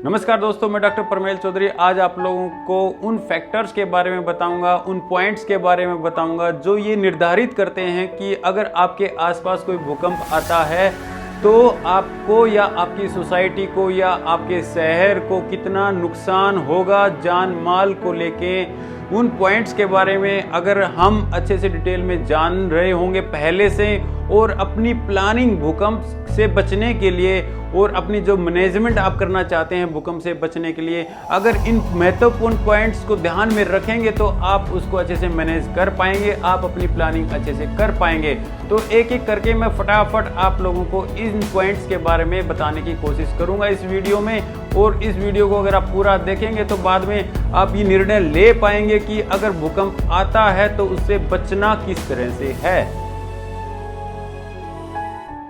नमस्कार दोस्तों, मैं डॉक्टर परमेल चौधरी आज आप लोगों को उन फैक्टर्स के बारे में बताऊंगा, उन पॉइंट्स के बारे में बताऊंगा जो ये निर्धारित करते हैं कि अगर आपके आसपास कोई भूकंप आता है तो आपको या आपकी सोसाइटी को या आपके शहर को कितना नुकसान होगा जान माल को लेके। उन पॉइंट्स के बारे में अगर हम अच्छे से डिटेल में जान रहे होंगे पहले से और अपनी प्लानिंग भूकंप से बचने के लिए और अपनी जो मैनेजमेंट आप करना चाहते हैं भूकंप से बचने के लिए, अगर इन महत्वपूर्ण पॉइंट्स को ध्यान में रखेंगे तो आप उसको अच्छे से मैनेज कर पाएंगे, आप अपनी प्लानिंग अच्छे से कर पाएंगे। तो एक एक करके मैं फटाफट आप लोगों को इन पॉइंट्स के बारे में बताने की कोशिश करूंगा इस वीडियो में। और इस वीडियो को अगर आप पूरा देखेंगे तो बाद में आप ये निर्णय ले पाएंगे कि अगर भूकंप आता है तो उससे बचना किस तरह से है।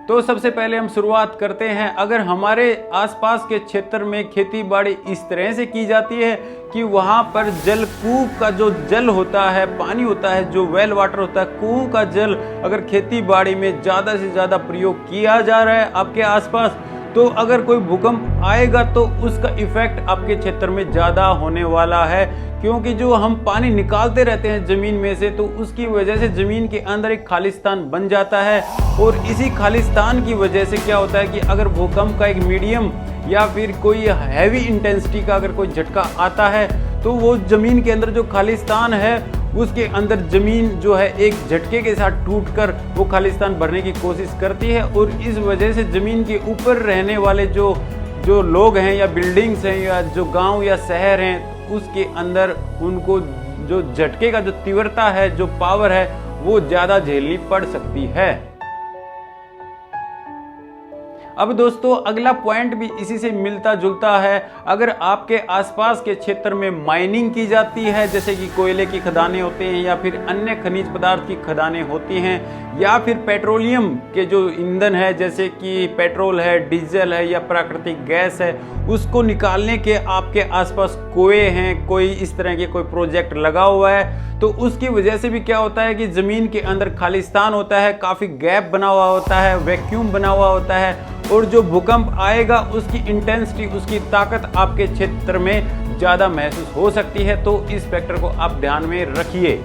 तो सबसे पहले हम शुरुआत करते हैं। अगर हमारे आसपास के क्षेत्र में खेती बाड़ी इस तरह से की जाती है कि वहाँ पर जल कुओं का जो जल होता है, पानी होता है, जो वेल वाटर होता है, कुओं का जल अगर खेती बाड़ी में ज़्यादा से ज़्यादा प्रयोग किया जा रहा है आपके आसपास, तो अगर कोई भूकंप आएगा तो उसका इफेक्ट आपके क्षेत्र में ज़्यादा होने वाला है। क्योंकि जो हम पानी निकालते रहते हैं ज़मीन में से, तो उसकी वजह से ज़मीन के अंदर एक खालिस्तान बन जाता है और इसी खालिस्तान की वजह से क्या होता है कि अगर भूकंप का एक मीडियम या फिर कोई हैवी इंटेंसिटी का अगर कोई झटका आता है तो वो ज़मीन के अंदर जो खालिस्तान है उसके अंदर ज़मीन जो है एक झटके के साथ टूटकर वो खालिस्तान भरने की कोशिश करती है और इस वजह से ज़मीन के ऊपर रहने वाले जो लोग हैं या बिल्डिंग्स हैं या जो गांव या शहर हैं उसके अंदर उनको जो झटके का जो तीव्रता है, जो पावर है, वो ज़्यादा झेलनी पड़ सकती है। अब दोस्तों अगला पॉइंट भी इसी से मिलता जुलता है। अगर आपके आसपास के क्षेत्र में माइनिंग की जाती है, जैसे कि कोयले की खदानें होते हैं या फिर अन्य खनिज पदार्थ की खदानें होती हैं या फिर पेट्रोलियम के जो ईंधन है जैसे कि पेट्रोल है, डीजल है या प्राकृतिक गैस है, उसको निकालने के आपके आसपास कुएं हैं, कोई इस तरह के कोई प्रोजेक्ट लगा हुआ है, तो उसकी वजह से भी क्या होता है कि ज़मीन के अंदर खालिस्तान होता है, काफ़ी गैप बना हुआ होता है, वैक्यूम बना हुआ होता है और जो भूकंप आएगा उसकी इंटेंसिटी, उसकी ताकत आपके क्षेत्र में ज़्यादा महसूस हो सकती है। तो इस फैक्टर को आप ध्यान में रखिए।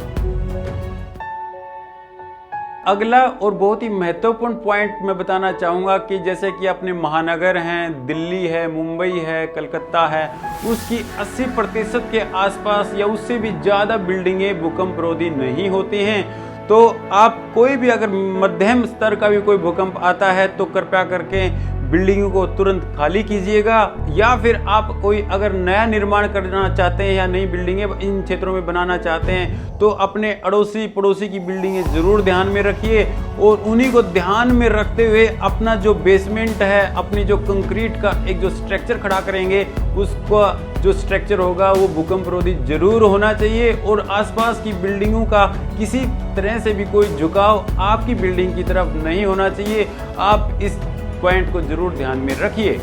अगला और बहुत ही महत्वपूर्ण पॉइंट मैं बताना चाहूँगा कि जैसे कि अपने महानगर हैं, दिल्ली है, मुंबई है, कलकत्ता है, उसकी 80% के आसपास या उससे भी ज़्यादा बिल्डिंगें भूकंपरोधी नहीं होती हैं। तो आप कोई भी अगर मध्यम स्तर का भी कोई भूकंप आता है तो कृपया करके बिल्डिंगों को तुरंत खाली कीजिएगा, या फिर आप कोई अगर नया निर्माण करना चाहते हैं या नई बिल्डिंगें इन क्षेत्रों में बनाना चाहते हैं तो अपने अड़ोसी पड़ोसी की बिल्डिंगें ज़रूर ध्यान में रखिए और उन्हीं को ध्यान में रखते हुए अपना जो बेसमेंट है, अपनी जो कंक्रीट का एक जो स्ट्रक्चर खड़ा करेंगे उसका जो स्ट्रक्चर होगा वो भूकंपरोधी जरूर होना चाहिए और आसपास की बिल्डिंगों का किसी तरह से भी कोई झुकाव आपकी बिल्डिंग की तरफ नहीं होना चाहिए। आप इस पॉइंट को जरूर ध्यान में रखिए।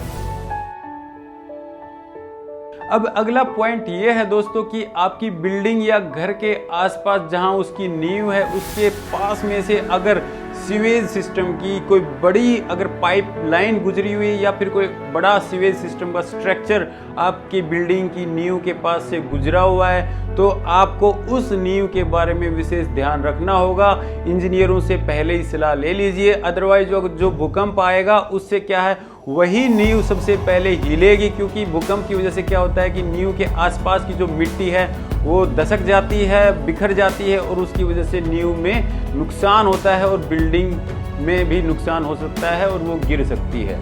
अब अगला पॉइंट ये है दोस्तों कि आपकी बिल्डिंग या घर के आसपास जहां उसकी नींव है उसके पास में से अगर सीवेज सिस्टम की कोई बड़ी अगर पाइप लाइन गुजरी हुई या फिर कोई बड़ा सीवेज सिस्टम का स्ट्रक्चर आपकी बिल्डिंग की नींव के पास से गुजरा हुआ है तो आपको उस नींव के बारे में विशेष ध्यान रखना होगा। इंजीनियरों से पहले ही सलाह ले लीजिए, अदरवाइज जो भूकंप आएगा उससे क्या है वही नींव सबसे पहले हिलेगी, क्योंकि भूकंप की वजह से क्या होता है कि नींव के आसपास की जो मिट्टी है वो दसक जाती है, बिखर जाती है और उसकी वजह से नींव में नुकसान होता है और बिल्डिंग में भी नुकसान हो सकता है और वो गिर सकती है।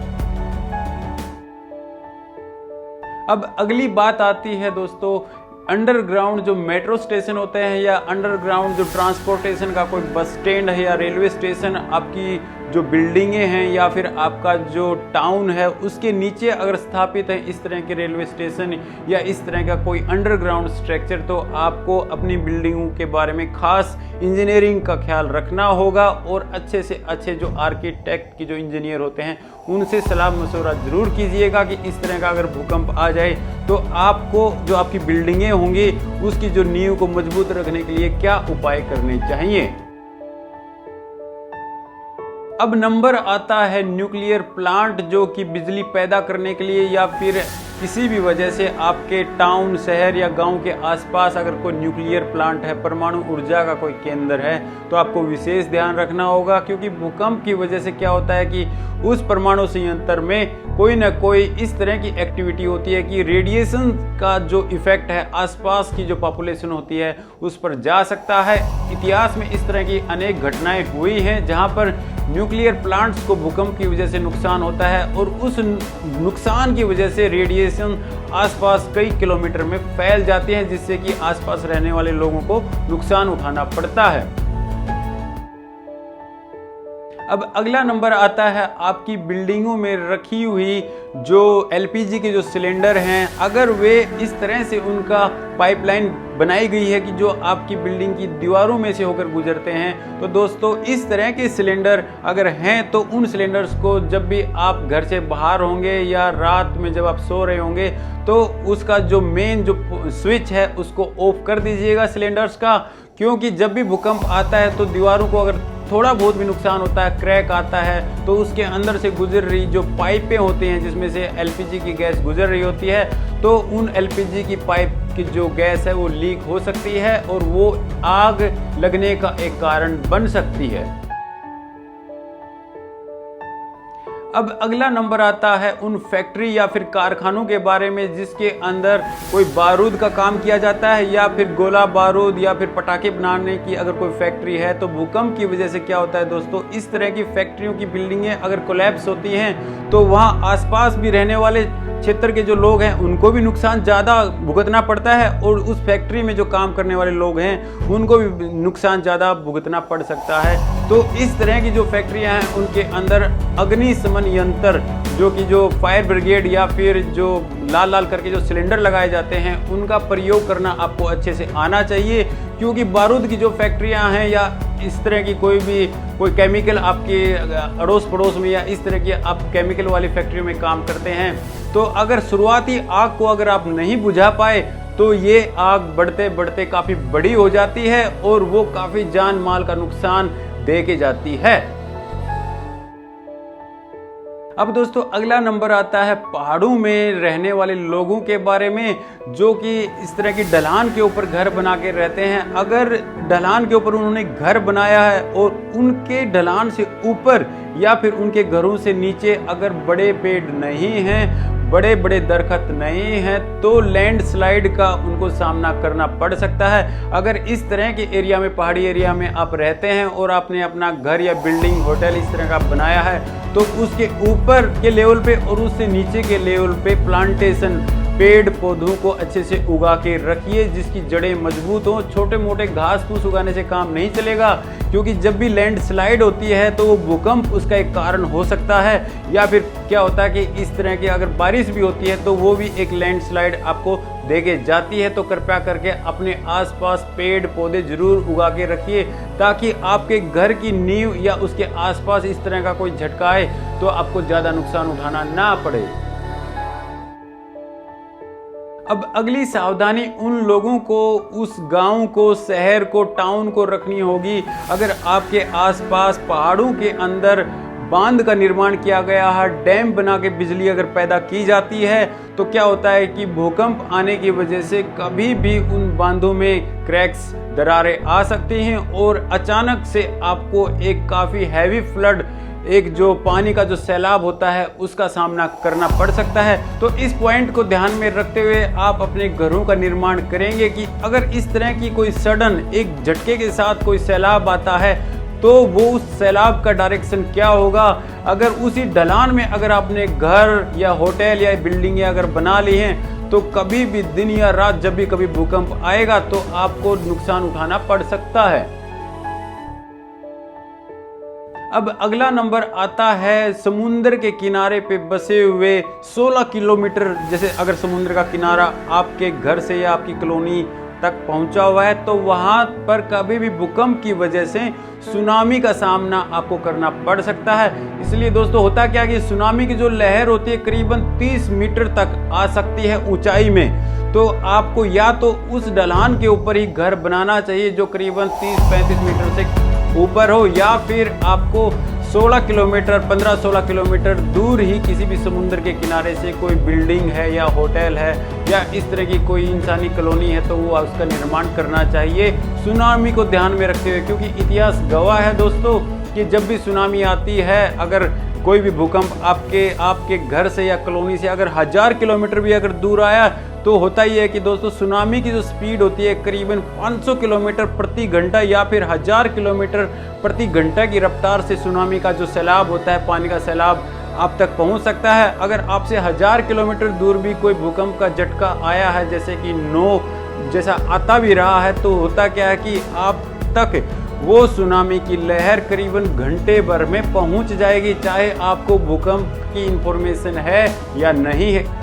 अब अगली बात आती है दोस्तों, अंडरग्राउंड जो मेट्रो स्टेशन होते हैं या अंडरग्राउंड जो ट्रांसपोर्टेशन का कोई बस स्टैंड है या रेलवे स्टेशन, आपकी जो बिल्डिंगें हैं या फिर आपका जो टाउन है उसके नीचे अगर स्थापित है इस तरह के रेलवे स्टेशन या इस तरह का कोई अंडरग्राउंड स्ट्रक्चर, तो आपको अपनी बिल्डिंगों के बारे में खास इंजीनियरिंग का ख्याल रखना होगा और अच्छे से अच्छे जो आर्किटेक्ट की जो इंजीनियर होते हैं उनसे सलाह मशवरा जरूर कीजिएगा कि इस तरह का अगर भूकंप आ जाए तो आपको जो आपकी बिल्डिंगें होंगी उसकी जो नींव को मजबूत रखने के लिए क्या उपाय करने चाहिए। अब नंबर आता है न्यूक्लियर प्लांट, जो कि बिजली पैदा करने के लिए या फिर किसी भी वजह से आपके टाउन, शहर या गांव के आसपास अगर कोई न्यूक्लियर प्लांट है, परमाणु ऊर्जा का कोई केंद्र है, तो आपको विशेष ध्यान रखना होगा, क्योंकि भूकंप की वजह से क्या होता है कि उस परमाणु संयंत्र में कोई ना कोई इस तरह की एक्टिविटी होती है कि रेडिएशन का जो इफेक्ट है आसपास की जो पॉपुलेशन होती है उस पर जा सकता है। इतिहास में इस तरह की अनेक घटनाएं हुई हैं जहां पर न्यूक्लियर प्लांट्स को भूकंप की वजह से नुकसान होता है और उस नुकसान की वजह से रेडिएशन आसपास कई किलोमीटर में फैल जाती है, जिससे कि आसपास रहने वाले लोगों को नुकसान उठाना पड़ता है। अब अगला नंबर आता है आपकी बिल्डिंगों में रखी हुई जो एलपीजी के जो सिलेंडर हैं, अगर वे इस तरह से उनका पाइपलाइन बनाई गई है कि जो आपकी बिल्डिंग की दीवारों में से होकर गुजरते हैं, तो दोस्तों इस तरह के सिलेंडर अगर हैं तो उन सिलेंडर्स को जब भी आप घर से बाहर होंगे या रात में जब आप सो रहे होंगे तो उसका जो मेन जो स्विच है उसको ऑफ कर दीजिएगा सिलेंडर्स का, क्योंकि जब भी भूकंप आता है तो दीवारों को अगर थोड़ा बहुत भी नुकसान होता है, क्रैक आता है, तो उसके अंदर से गुजर रही जो पाइपें होती हैं जिसमें से एलपीजी की गैस गुजर रही होती है, तो उन एलपीजी की पाइप की जो गैस है वो लीक हो सकती है और वो आग लगने का एक कारण बन सकती है। अब अगला नंबर आता है उन फैक्ट्री या फिर कारखानों के बारे में जिसके अंदर कोई बारूद का काम किया जाता है या फिर गोला बारूद या फिर पटाखे बनाने की अगर कोई फैक्ट्री है, तो भूकंप की वजह से क्या होता है दोस्तों, इस तरह की फैक्ट्रियों की बिल्डिंगें अगर कोलैप्स होती हैं तो वहाँ आसपास भी रहने वाले क्षेत्र के जो लोग हैं उनको भी नुकसान ज़्यादा भुगतना पड़ता है और उस फैक्ट्री में जो काम करने वाले लोग हैं उनको भी नुकसान ज़्यादा भुगतना पड़ सकता है। तो इस तरह की जो फैक्ट्रियां हैं उनके अंदर अग्निशमन यंत्र जो कि जो फायर ब्रिगेड या फिर जो लाल लाल करके जो सिलेंडर लगाए जाते हैं उनका प्रयोग करना आपको अच्छे से आना चाहिए, क्योंकि बारूद की जो फैक्ट्रियां हैं या इस तरह की कोई केमिकल आपके अड़ोस पड़ोस में या इस तरह की आप केमिकल वाली फैक्ट्री में काम करते हैं, तो अगर शुरुआती आग को अगर आप नहीं बुझा पाए तो ये आग बढ़ते बढ़ते काफ़ी बड़ी हो जाती है और वो काफ़ी जान माल का नुकसान दे के जाती है। अब दोस्तों अगला नंबर आता है पहाड़ों में रहने वाले लोगों के बारे में, जो कि इस तरह की ढलान के ऊपर घर बना के रहते हैं। अगर ढलान के ऊपर उन्होंने घर बनाया है और उनके ढलान से ऊपर या फिर उनके घरों से नीचे अगर बड़े पेड़ नहीं हैं, बड़े बड़े दरख्त नहीं हैं, तो लैंडस्लाइड का उनको सामना करना पड़ सकता है। अगर इस तरह के एरिया में, पहाड़ी एरिया में आप रहते हैं और आपने अपना घर या बिल्डिंग, होटल इस तरह का बनाया है, तो उसके ऊपर के लेवल पे और उससे नीचे के लेवल पे प्लांटेशन, पेड़ पौधों को अच्छे से उगा के रखिए जिसकी जड़ें मजबूत हों। छोटे मोटे घास फूस उगाने से काम नहीं चलेगा, क्योंकि जब भी लैंडस्लाइड होती है तो वो भूकंप उसका एक कारण हो सकता है, या फिर क्या होता है कि इस तरह की अगर बारिश भी होती है तो वो भी एक लैंडस्लाइड आपको देके जाती है। तो कृपया करके अपने आसपास पेड़ पौधे जरूर उगा के रखिए, ताकि आपके घर की नींव या उसके आसपास इस तरह का कोई झटका आए तो आपको ज़्यादा नुकसान उठाना ना पड़े। अब अगली सावधानी उन लोगों को, उस गांव को, शहर को, टाउन को रखनी होगी अगर आपके आसपास पहाड़ों के अंदर बांध का निर्माण किया गया है, डैम बना के बिजली अगर पैदा की जाती है, तो क्या होता है कि भूकंप आने की वजह से कभी भी उन बांधों में क्रैक्स, दरारें आ सकती हैं और अचानक से आपको एक काफ़ी हैवी फ्लड, एक जो पानी का जो सैलाब होता है उसका सामना करना पड़ सकता है। तो इस पॉइंट को ध्यान में रखते हुए आप अपने घरों का निर्माण करेंगे कि अगर इस तरह की कोई सडन एक झटके के साथ कोई सैलाब आता है तो वो उस सैलाब का डायरेक्शन क्या होगा। अगर उसी ढलान में अगर आपने घर या होटल या बिल्डिंग अगर बना ली हैं तो कभी भी दिन या रात जब भी कभी भूकंप आएगा तो आपको नुकसान उठाना पड़ सकता है। अब अगला नंबर आता है समुद्र के किनारे पे बसे हुए 16 किलोमीटर, जैसे अगर समुद्र का किनारा आपके घर से या आपकी कॉलोनी तक पहुंचा हुआ है तो वहां पर कभी भी भूकंप की वजह से सुनामी का सामना आपको करना पड़ सकता है। इसलिए दोस्तों होता क्या कि सुनामी की जो लहर होती है करीबन 30 मीटर तक आ सकती है ऊंचाई में, तो आपको या तो उस ढलान के ऊपर ही घर बनाना चाहिए जो करीबन 30-35 मीटर से ऊपर हो, या फिर आपको 16 किलोमीटर 15-16 किलोमीटर दूर ही किसी भी समुद्र के किनारे से कोई बिल्डिंग है या होटल है या इस तरह की कोई इंसानी कॉलोनी है तो वो उसका निर्माण करना चाहिए सुनामी को ध्यान में रखते हुए, क्योंकि इतिहास गवाह है दोस्तों कि जब भी सुनामी आती है, अगर कोई भी भूकंप आपके घर से या कॉलोनी से अगर 1000 किलोमीटर भी अगर दूर आया तो होता ही है कि दोस्तों सुनामी की जो स्पीड होती है करीबन 500 किलोमीटर प्रति घंटा या फिर 1000 किलोमीटर प्रति घंटा की रफ्तार से सुनामी का जो सैलाब होता है, पानी का सैलाब आप तक पहुंच सकता है। अगर आपसे 1000 किलोमीटर दूर भी कोई भूकंप का झटका आया है, जैसे कि 9 जैसा आता भी रहा है, तो होता क्या है कि आप तक वो सुनामी की लहर करीबन घंटे भर में पहुंच जाएगी, चाहे आपको भूकंप की इंफॉर्मेशन है या नहीं है।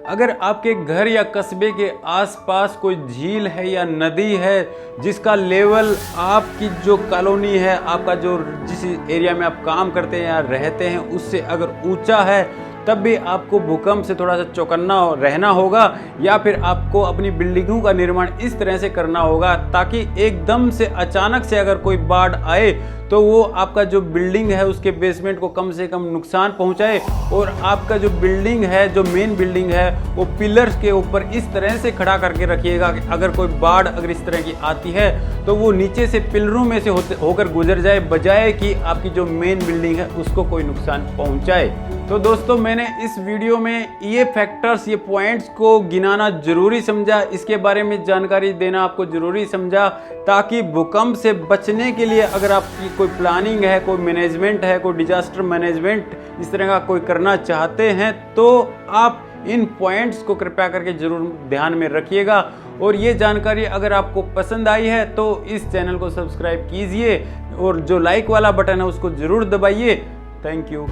अगर आपके घर या कस्बे के आसपास कोई झील है या नदी है जिसका लेवल आपकी जो कॉलोनी है, आपका जो जिस एरिया में आप काम करते हैं या रहते हैं उससे अगर ऊंचा है, तब भी आपको भूकंप से थोड़ा सा चौकन्ना रहना होगा या फिर आपको अपनी बिल्डिंगों का निर्माण इस तरह से करना होगा ताकि एकदम से अचानक से अगर कोई बाढ़ आए तो वो आपका जो बिल्डिंग है उसके बेसमेंट को कम से कम नुकसान पहुंचाए और आपका जो बिल्डिंग है, जो मेन बिल्डिंग है, वो पिलर्स के ऊपर इस तरह से खड़ा करके रखिएगा कि अगर कोई बाढ़ अगर इस तरह की आती है तो वो नीचे से पिलरों में से होकर गुजर जाए, बजाय कि आपकी जो मेन बिल्डिंग है उसको कोई नुकसान पहुंचाए। तो दोस्तों मैंने इस वीडियो में ये फैक्टर्स, ये पॉइंट्स को गिनाना जरूरी समझा, इसके बारे में जानकारी देना आपको जरूरी समझा ताकि भूकंप से बचने के लिए अगर आपकी कोई प्लानिंग है, कोई मैनेजमेंट है, कोई डिजास्टर मैनेजमेंट इस तरह का कोई करना चाहते हैं तो आप इन पॉइंट्स को कृपया करके जरूर ध्यान में रखिएगा। और ये जानकारी अगर आपको पसंद आई है तो इस चैनल को सब्सक्राइब कीजिए और जो लाइक वाला बटन है उसको जरूर दबाइए। Thank you.